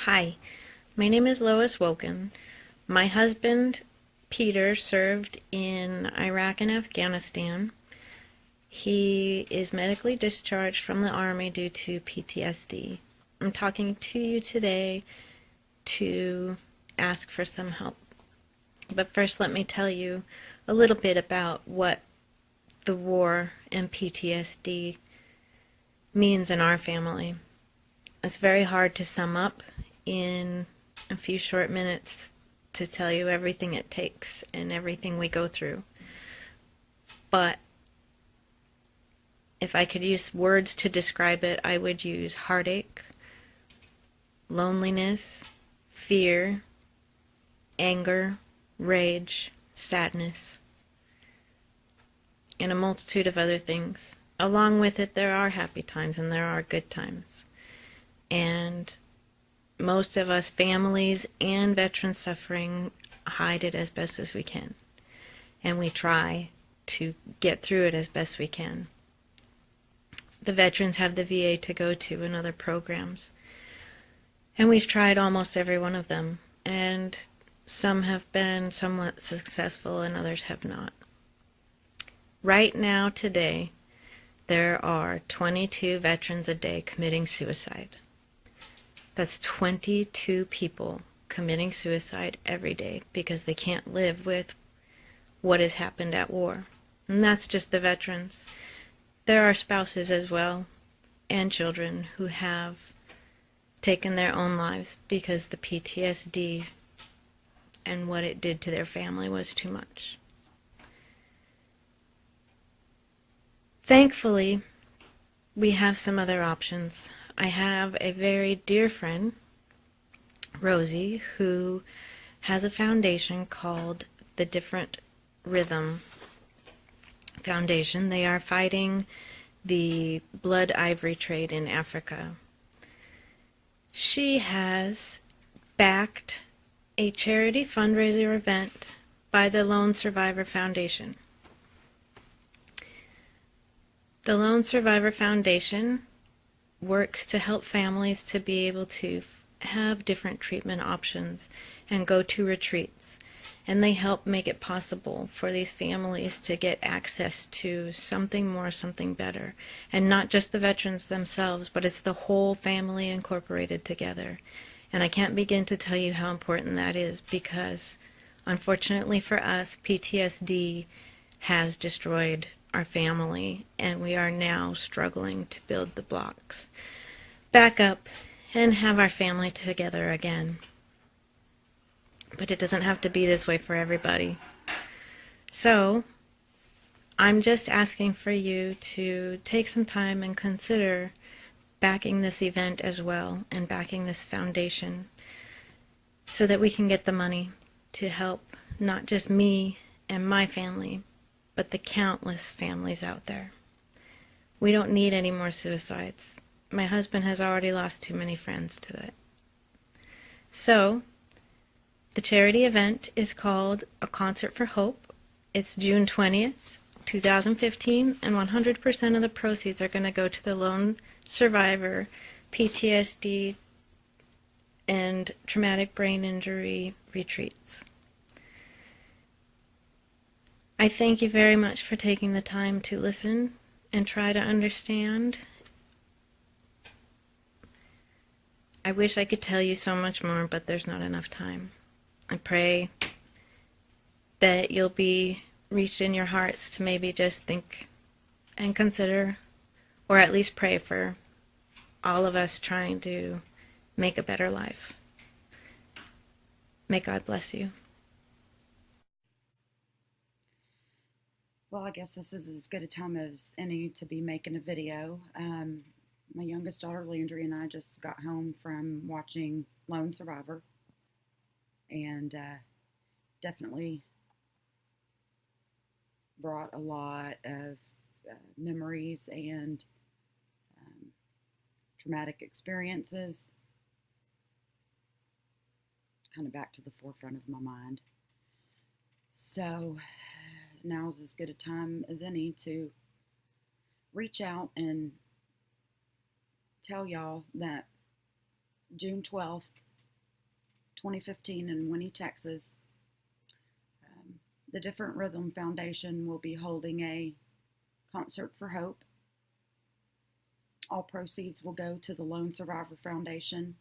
Hi, my name is Lois Woken. My husband, Peter, served in Iraq and Afghanistan. He is medically discharged from the Army due to PTSD. I'm talking to you today to ask for some help. But first, let me tell you a little bit about what the war and PTSD means in our family. It's very hard to sum up in a few short minutes to tell you everything it takes and everything we go through. But if I could use words to describe it, I would use heartache, loneliness, fear, anger, rage, sadness, and a multitude of other things. Along with it, there are happy times and there are good times. And most of us, families and veterans suffering, hide it as best as we can. And we try to get through it as best we can. The veterans have the VA to go to and other programs. And we've tried almost every one of them. And some have been somewhat successful and others have not. Right now, today, there are 22 veterans a day committing suicide. That's 22 people committing suicide every day because they can't live with what has happened at war. And that's just the veterans. There are spouses as well and children who have taken their own lives because the PTSD and what it did to their family was too much. Thankfully, we have some other options. I have a very dear friend, Rosie, who has a foundation called the Different Rhythm Foundation. They are fighting the blood ivory trade in Africa. She has backed a charity fundraiser event by the Lone Survivor Foundation. The Lone Survivor Foundation works to help families to be able to have different treatment options and go to retreats. And they help make it possible for these families to get access to something more, something better. And not just the veterans themselves, but it's the whole family incorporated together. And I can't begin to tell you how important that is because, unfortunately for us, PTSD has destroyed our family, and we are now struggling to build the blocks back up and have our family together again. But it doesn't have to be this way for everybody. So, I'm just asking for you to take some time and consider backing this event as well and backing this foundation so that we can get the money to help not just me and my family, but the countless families out there. We don't need any more suicides. My husband has already lost too many friends to it. So, the charity event is called A Concert for Hope. It's June 20th, 2015, and 100% of the proceeds are going to go to the Lone Survivor PTSD and traumatic brain injury retreats. I thank you very much for taking the time to listen and try to understand. I wish I could tell you so much more, but there's not enough time. I pray that you'll be reached in your hearts to maybe just think and consider, or at least pray for all of us trying to make a better life. May God bless you. Well, I guess this is as good a time as any to be making a video. My youngest daughter, Landry, and I just got home from watching Lone Survivor, and definitely brought a lot of memories and um, traumatic experiences kind of back to the forefront of my mind. So now's as good a time as any to reach out and tell y'all that June 12th 2015 in Winnie, Texas. Um, the Different Rhythm Foundation will be holding a concert for hope. All proceeds will go to the Lone Survivor Foundation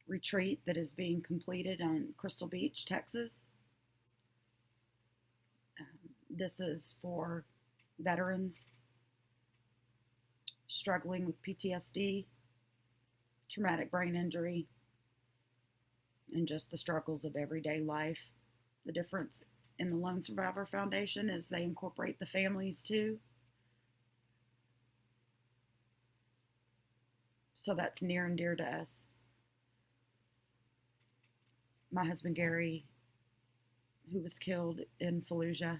retreat that is being completed on Crystal Beach, Texas. This is for veterans struggling with PTSD, traumatic brain injury, and just the struggles of everyday life. The difference in the Lone Survivor Foundation is they incorporate the families too. So that's near and dear to us. My husband Gary, who was killed in Fallujah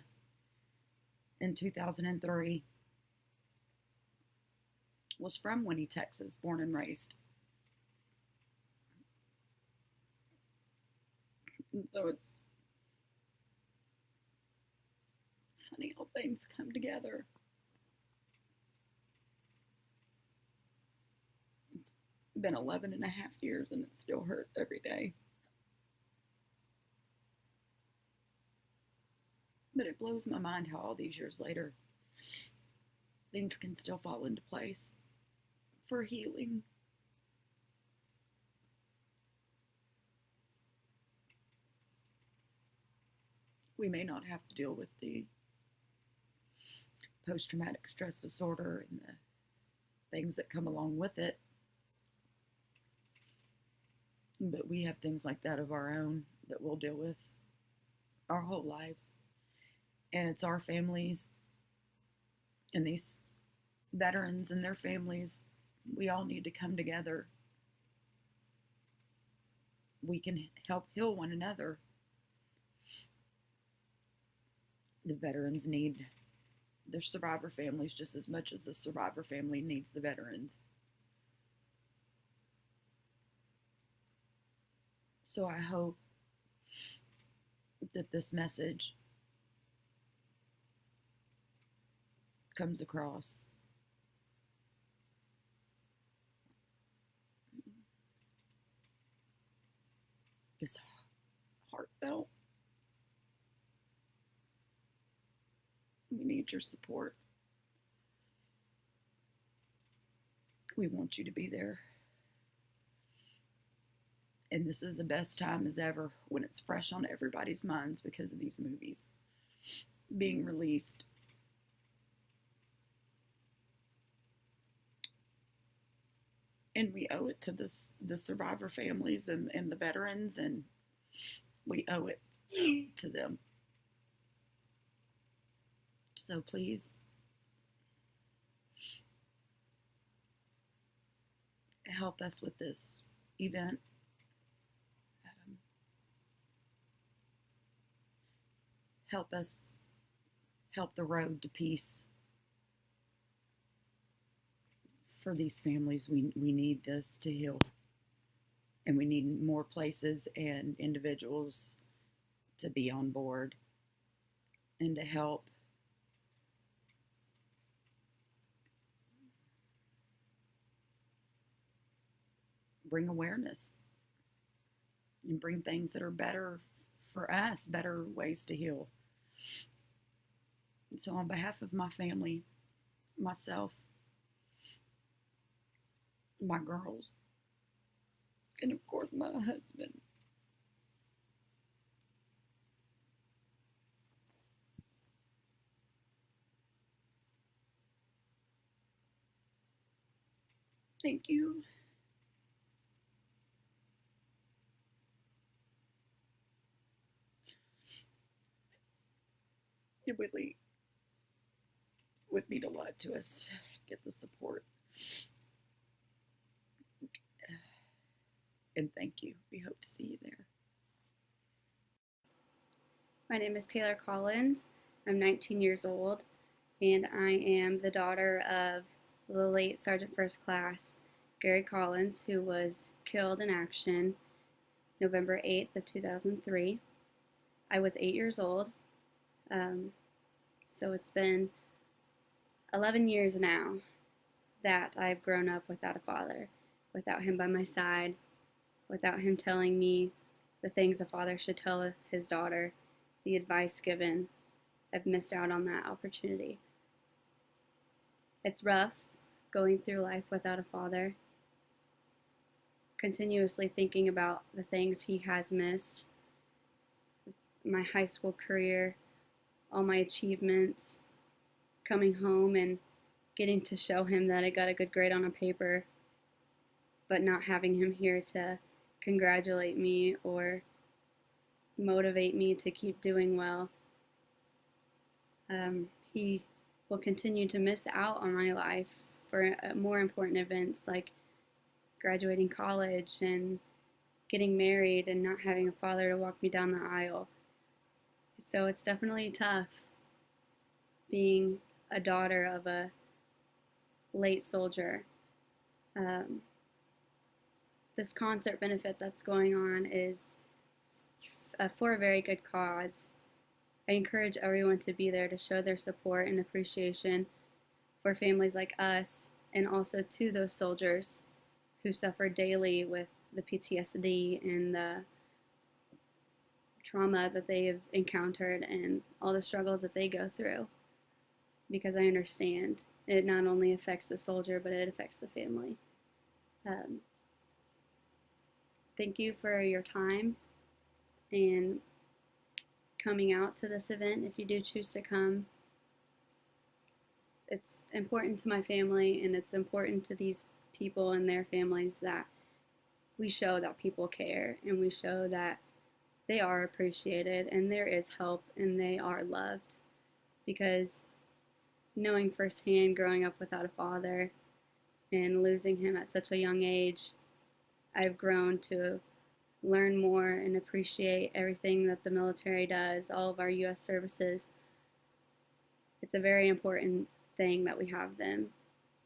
in 2003, was from Winnie, Texas, born and raised. And so it's funny how things come together. It's been 11 and a half years and it still hurts every day. But it blows my mind how all these years later, things can still fall into place for healing. We may not have to deal with the post-traumatic stress disorder and the things that come along with it, but we have things like that of our own that we'll deal with our whole lives. And it's our families and these veterans and their families, we all need to come together. We can help heal one another. The veterans need their survivor families just as much as the survivor family needs the veterans. So I hope that this message comes across. It's heartfelt. We need your support. We want you to be there. And this is the best time as ever when it's fresh on everybody's minds because of these movies being released. And we owe it to the survivor families and the veterans, and we owe it to them. So please help us with this event. Help us help the road to peace for these families. We need this to heal. And we need more places and individuals to be on board and to help bring awareness and bring things that are better for us, better ways to heal. So on behalf of my family, myself, my girls, and of course my husband, thank you. It really would mean a lot to us to get the support. And thank you. We hope to see you there. My name is Taylor Collins. I'm 19 years old, and I am the daughter of the late Sergeant First Class Gary Collins, who was killed in action November 8th of 2003. I was 8 years old, so it's been 11 years now that I've grown up without a father, without him by my side, without him telling me the things a father should tell his daughter, the advice given. I've missed out on that opportunity. It's rough going through life without a father, continuously thinking about the things he has missed, my high school career, all my achievements, coming home and getting to show him that I got a good grade on a paper, but not having him here to congratulate me or motivate me to keep doing well. He will continue to miss out on my life for more important events like graduating college and getting married and not having a father to walk me down the aisle. So it's definitely tough being a daughter of a late soldier. This concert benefit that's going on is for a very good cause. I encourage everyone to be there to show their support and appreciation for families like us and also to those soldiers who suffer daily with the PTSD and the trauma that they have encountered and all the struggles that they go through. Because I understand it not only affects the soldier, but it affects the family. Thank you for your time and coming out to this event if you do choose to come. It's important to my family and it's important to these people and their families that we show that people care and we show that they are appreciated and there is help and they are loved. Because knowing firsthand growing up without a father and losing him at such a young age, I've grown to learn more and appreciate everything that the military does, all of our U.S. services. It's a very important thing that we have them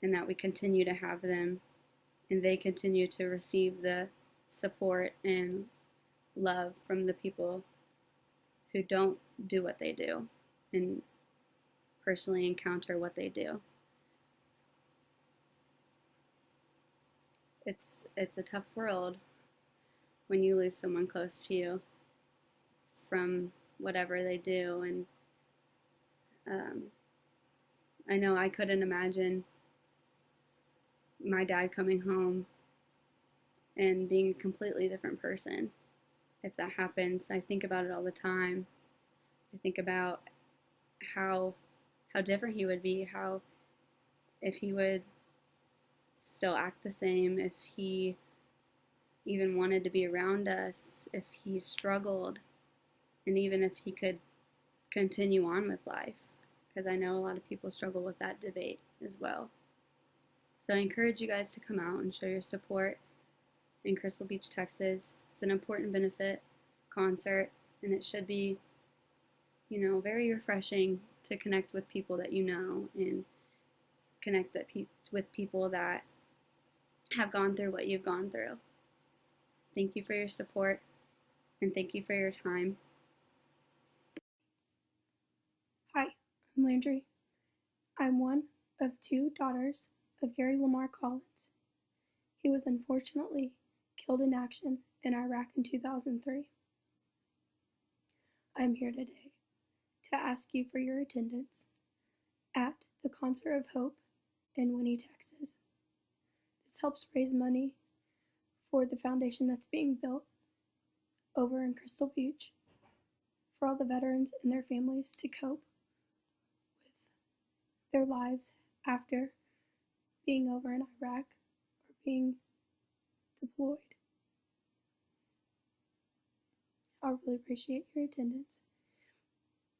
and that we continue to have them and they continue to receive the support and love from the people who don't do what they do and personally encounter what they do. It's a tough world when you lose someone close to you from whatever they do. And I know I couldn't imagine my dad coming home and being a completely different person. If that happens, I think about it all the time. I think about how different he would be, how if he would still act the same, if he even wanted to be around us, if he struggled, and even if he could continue on with life, because I know a lot of people struggle with that debate as well. So I encourage you guys to come out and show your support in Crystal Beach, Texas. It's an important benefit concert, and it should be, very refreshing to connect with people that you know and connect with people that have gone through what you've gone through. Thank you for your support and thank you for your time. Hi, I'm Landry. I'm one of two daughters of Gary Lamar Collins. He was unfortunately killed in action in Iraq in 2003. I am here today to ask you for your attendance at the Concert of Hope in Winnie, Texas. This helps raise money for the foundation that's being built over in Crystal Beach for all the veterans and their families to cope with their lives after being over in Iraq or being deployed. I really appreciate your attendance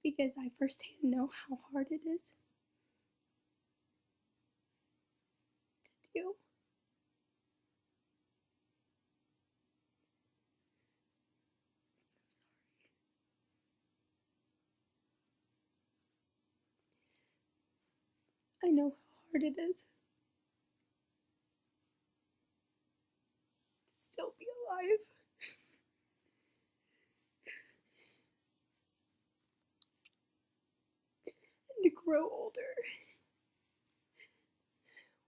because I firsthand know how hard it is to do. I know how hard it is to still be alive. And to grow older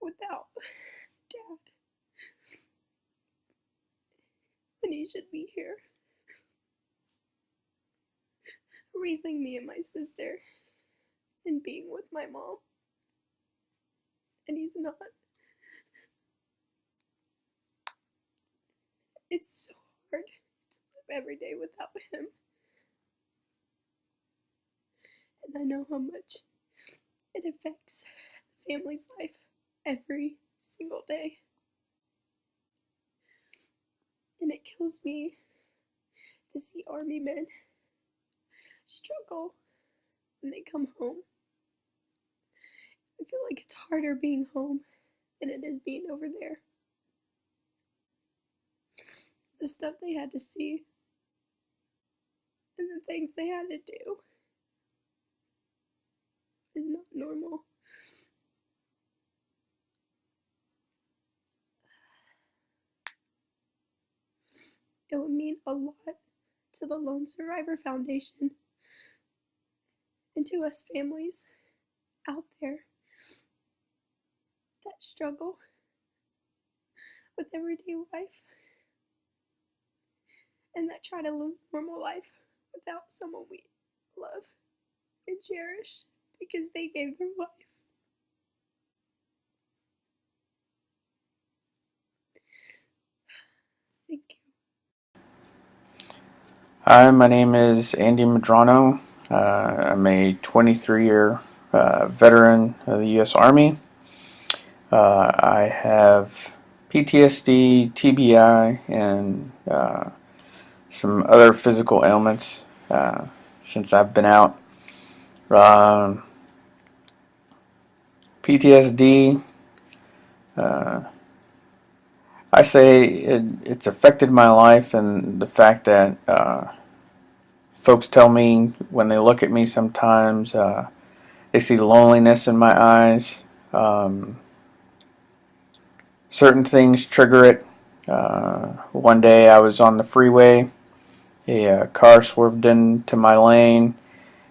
without dad. he should be here, raising me and my sister and being with my mom. And he's not. It's so hard to live every day without him. And I know how much it affects the family's life every single day. And it kills me to see Army men struggle when they come home. I feel like it's harder being home than it is being over there. The stuff they had to see and the things they had to do is not normal. It would mean a lot to the Lone Survivor Foundation and to us families out there that struggle with everyday life and that try to live normal life without someone we love and cherish because they gave their life. Thank you. Hi, my name is Andy Madrano. I'm a 23-year veteran of the U.S. Army. I have PTSD, TBI, and some other physical ailments since I've been out. PTSD, I say it's affected my life, and the fact that folks tell me when they look at me sometimes they see loneliness in my eyes. Certain things trigger it. One day I was on the freeway, a car swerved into my lane,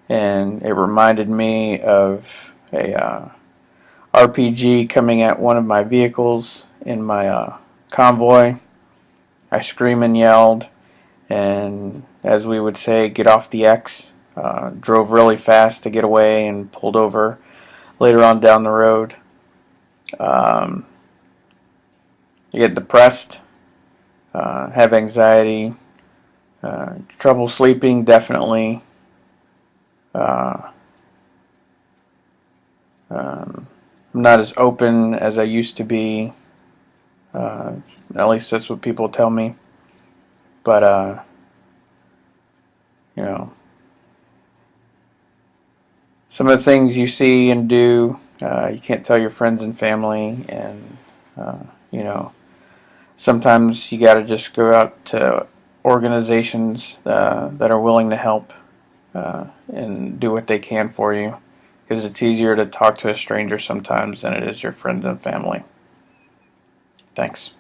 and it reminded me of a RPG coming at one of my vehicles in my convoy. I screamed and yelled, and as we would say, get off the X. Drove really fast to get away and pulled over later on down the road. I get depressed, have anxiety, trouble sleeping, definitely. Uh, I'm not as open as I used to be. At least that's what people tell me. But, you know, some of the things you see and do, you can't tell your friends and family. And, you know, sometimes you got to just go out to organizations that are willing to help and do what they can for you, because it's easier to talk to a stranger sometimes than it is your friends and family. Thanks.